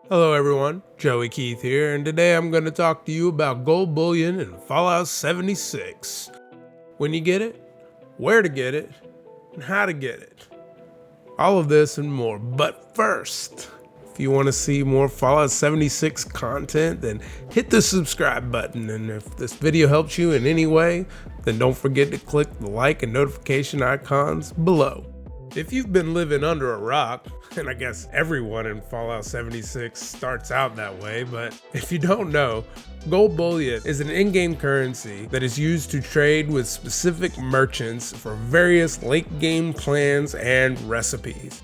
Hello everyone, Joey Keith here, and today I'm going to talk to you about gold bullion in Fallout 76. When you get it, where to get it, and how to get it. All of this and more, but first, if you want to see more Fallout 76 content, then hit the subscribe button, and if this video helps you in any way, then don't forget to click the like and notification icons below. If you've been living under a rock, and I guess everyone in Fallout 76 starts out that way, but if you don't know, gold bullion is an in-game currency that is used to trade with specific merchants for various late-game plans and recipes.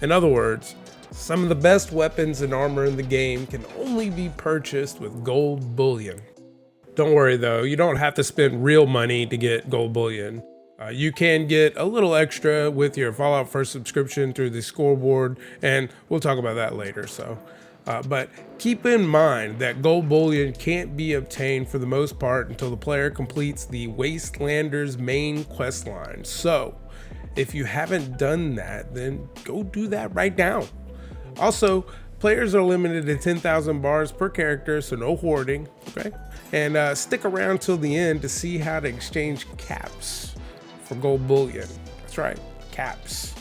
In other words, some of the best weapons and armor in the game can only be purchased with gold bullion. Don't worry though, you don't have to spend real money to get gold bullion. You can get a little extra with your Fallout First subscription through the scoreboard, and we'll talk about that later. But keep in mind that gold bullion can't be obtained for the most part until the player completes the Wastelander's main quest line. So if you haven't done that, then go do that right now. Also, players are limited to 10,000 bars per character, so no hoarding, okay? And stick around till the end to see how to exchange caps for gold bullion. That's right, caps.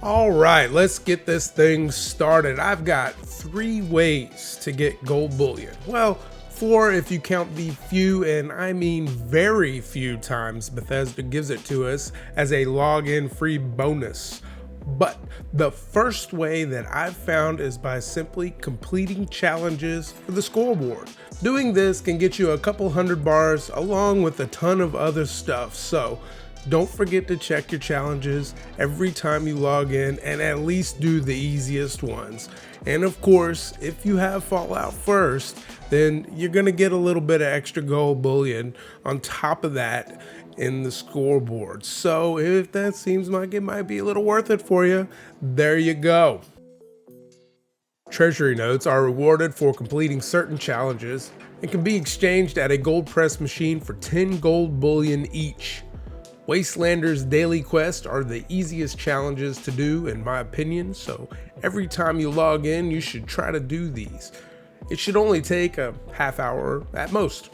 All right, let's get this thing started. I've got 3 ways to get gold bullion. Well, 4 if you count the few, and I mean very few times Bethesda gives it to us as a login free bonus. But the first way that I've found is by simply completing challenges for the scoreboard. Doing this can get you a couple hundred bars along with a ton of other stuff, so don't forget to check your challenges every time you log in and at least do the easiest ones. And of course, if you have Fallout First, then you're gonna get a little bit of extra gold bullion on top of that in the scoreboard. So if that seems like it might be a little worth it for you, there you go. Treasury Notes are rewarded for completing certain challenges and can be exchanged at a gold press machine for 10 gold bullion each. Wastelander's daily quests are the easiest challenges to do in my opinion, so every time you log in you should try to do these. It should only take a half hour at most.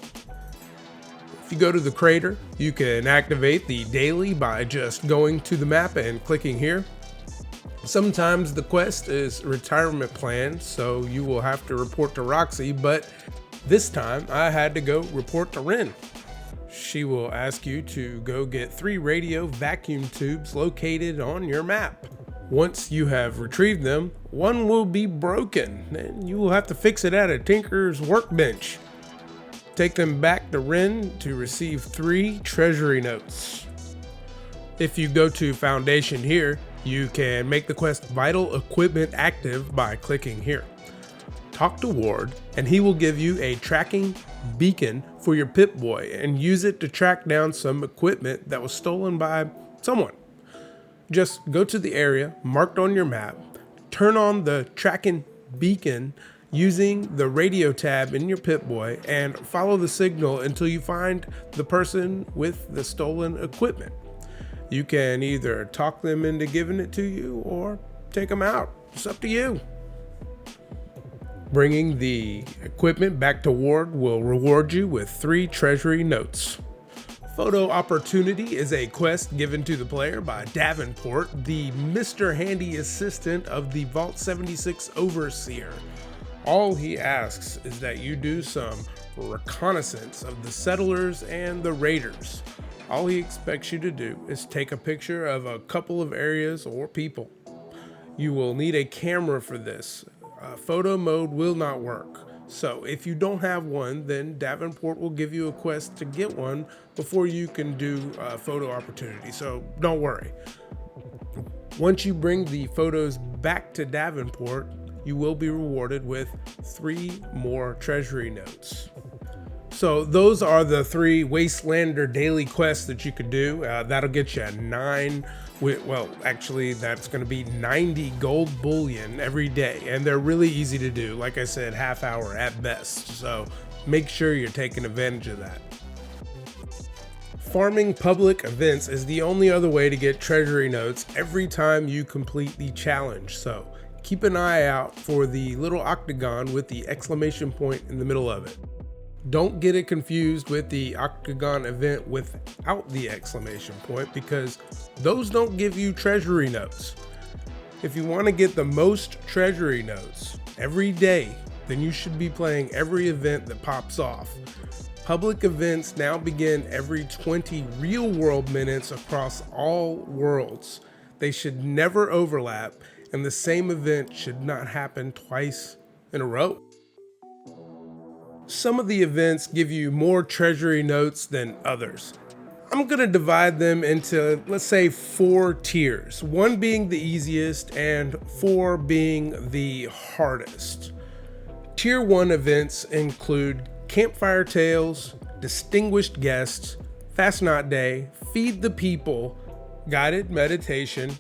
If you go to the crater, you can activate the daily by just going to the map and clicking here. Sometimes the quest is retirement plan, so you will have to report to Roxy, but this time I had to go report to Ren. She will ask you to go get 3 radio vacuum tubes located on your map. Once you have retrieved them, one will be broken, and you will have to fix it at a tinker's workbench. Take them back to Ren to receive 3 Treasury Notes. If you go to Foundation here, you can make the quest Vital Equipment active by clicking here. Talk to Ward, and he will give you a tracking beacon for your Pip-Boy and use it to track down some equipment that was stolen by someone. Just go to the area marked on your map, turn on the tracking beacon using the radio tab in your Pip-Boy, and follow the signal until you find the person with the stolen equipment. You can either talk them into giving it to you or take them out. It's up to you. Bringing the equipment back to Ward will reward you with 3 Treasury Notes. Photo Opportunity is a quest given to the player by Davenport, the Mr. Handy assistant of the Vault 76 Overseer. All he asks is that you do some reconnaissance of the settlers and the raiders. All he expects you to do is take a picture of a couple of areas or people. You will need a camera for this. Photo mode will not work. So if you don't have one, then Davenport will give you a quest to get one before you can do Photo Opportunity. So don't worry. Once you bring the photos back to Davenport, you will be rewarded with 3 more Treasury Notes. So those are the 3 Wastelander daily quests that you could do. That'll get you 9, well, actually that's going to be 90 gold bullion every day. And they're really easy to do. Like I said, half hour at best. So make sure you're taking advantage of that. Farming public events is the only other way to get Treasury Notes every time you complete the challenge. So keep an eye out for the little octagon with the exclamation point in the middle of it. Don't get it confused with the octagon event without the exclamation point, because those don't give you treasury notes. If you want to get the most treasury notes every day, then you should be playing every event that pops off. Public events now begin every 20 real world minutes across all worlds. They should never overlap, and the same event should not happen twice in a row. Some of the events give you more treasury notes than others. I'm going to divide them into, let's say, 4 tiers, 1 being the easiest and 4 being the hardest. Tier 1 events include Campfire Tales, Distinguished Guests, Fast Not Day, Feed the People, Guided Meditation,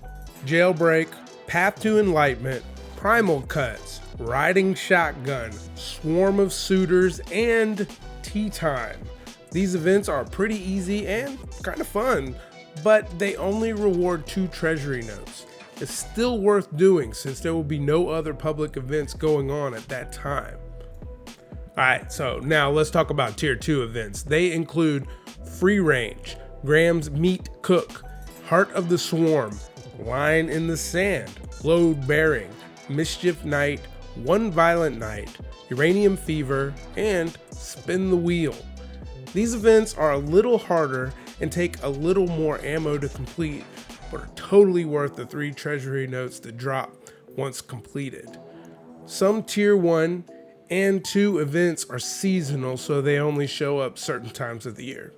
Jailbreak, Path to Enlightenment, Primal Cuts, Riding Shotgun, Swarm of Suitors, and Tea Time. These events are pretty easy and kind of fun, but they only reward 2 treasury notes. It's still worth doing since there will be no other public events going on at that time. Alright, so now let's talk about Tier 2 events. They include Free Range, Graham's Meat Cook, Heart of the Swarm, Line in the Sand, Load Bearing, Mischief Night, One Violent Night, Uranium Fever, and Spin the Wheel. These events are a little harder and take a little more ammo to complete, but are totally worth the 3 treasury notes that drop once completed. Some Tier 1 and 2 events are seasonal, so they only show up certain times of the year.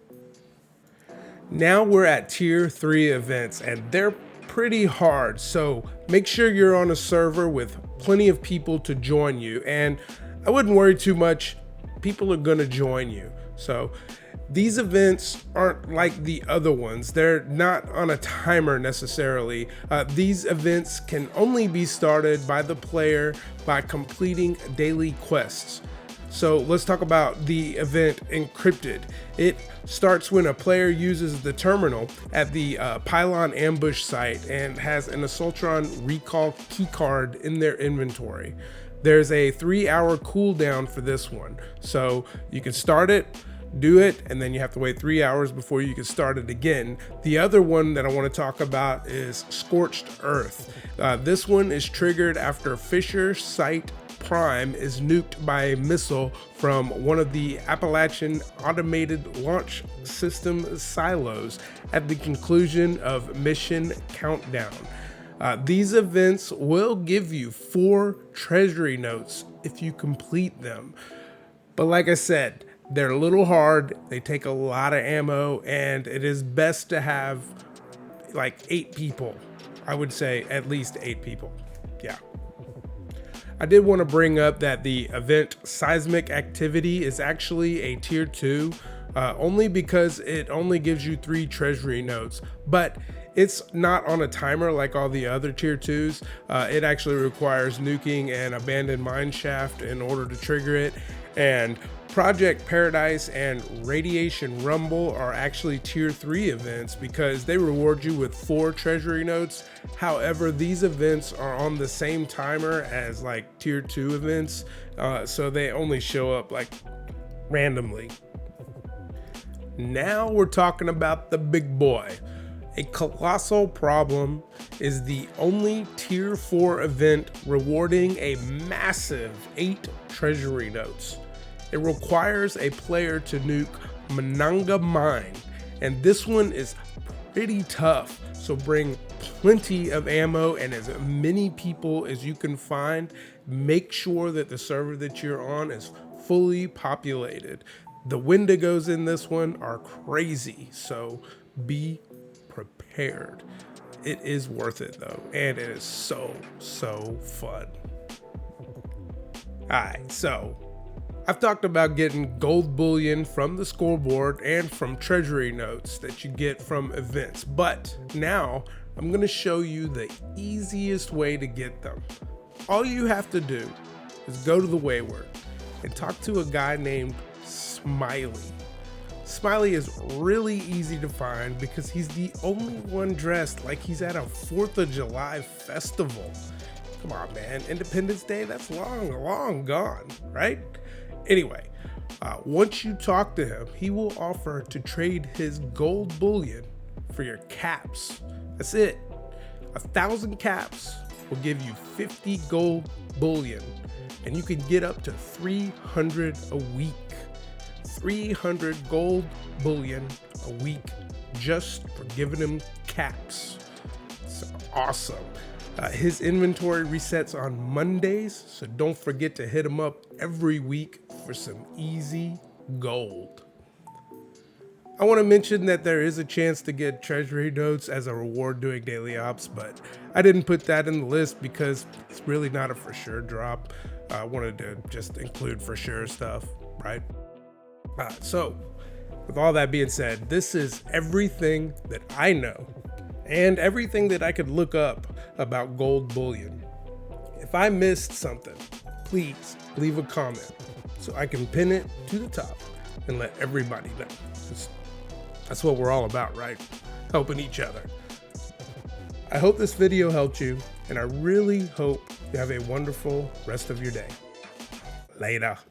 Now we're at Tier 3 events, and they're pretty hard, so make sure you're on a server with plenty of people to join you, and I wouldn't worry too much. People are gonna join you. So these events aren't like the other ones. They're not on a timer necessarily. These events can only be started by the player by completing daily quests. So let's talk about the event Encrypted. It starts when a player uses the terminal at the Pylon ambush site and has an Assaultron recall keycard in their inventory. There's a 3-hour cooldown for this one. So you can start it, do it, and then you have to wait 3 hours before you can start it again. The other one that I want to talk about is Scorched Earth. This one is triggered after Fisher Site Prime is nuked by a missile from one of the Appalachian Automated Launch System silos at the conclusion of Mission Countdown. These events will give you 4 treasury notes if you complete them. But like I said, they're a little hard, they take a lot of ammo, and it is best to have like 8 people. I would say at least 8 people. Yeah. I did want to bring up that the event Seismic Activity is actually a Tier 2, only because it only gives you 3 treasury notes, but it's not on a timer like all the other Tier 2s. It actually requires nuking an abandoned mine shaft in order to trigger it, and Project Paradise and Radiation Rumble are actually Tier 3 events because they reward you with 4 treasury notes. However, these events are on the same timer as like Tier 2 events, so they only show up like randomly. Now we're talking about the big boy. A Colossal Problem is the only Tier 4 event rewarding a massive 8 treasury notes. It requires a player to nuke Monanga Mine, and this one is pretty tough, so bring plenty of ammo and as many people as you can find. Make sure that the server that you're on is fully populated. The Wendigos in this one are crazy, so be prepared. It is worth it though, and it is so fun. Alright, so I've talked about getting gold bullion from the scoreboard and from treasury notes that you get from events, but now I'm going to show you the easiest way to get them. All you have to do is go to the Wayward and talk to a guy named Smiley. Smiley is really easy to find because he's the only one dressed like he's at a 4th of July festival. Come on, man. Independence Day, that's long gone, right? Anyway, once you talk to him, he will offer to trade his gold bullion for your caps. That's it. 1,000 caps will give you 50 gold bullion, and you can get up to 300 a week. 300 gold bullion a week just for giving him caps. It's awesome. His inventory resets on Mondays, so don't forget to hit him up every week for some easy gold. I want to mention that there is a chance to get Treasury Notes as a reward doing daily ops, but I didn't put that in the list because it's really not a for sure drop. I wanted to just include for sure stuff, right? So, with all that being said, this is everything that I know and everything that I could look up about gold bullion. If I missed something, please leave a comment so I can pin it to the top and let everybody know. That's what we're all about, right? Helping each other. I hope this video helped you, and I really hope you have a wonderful rest of your day. Later.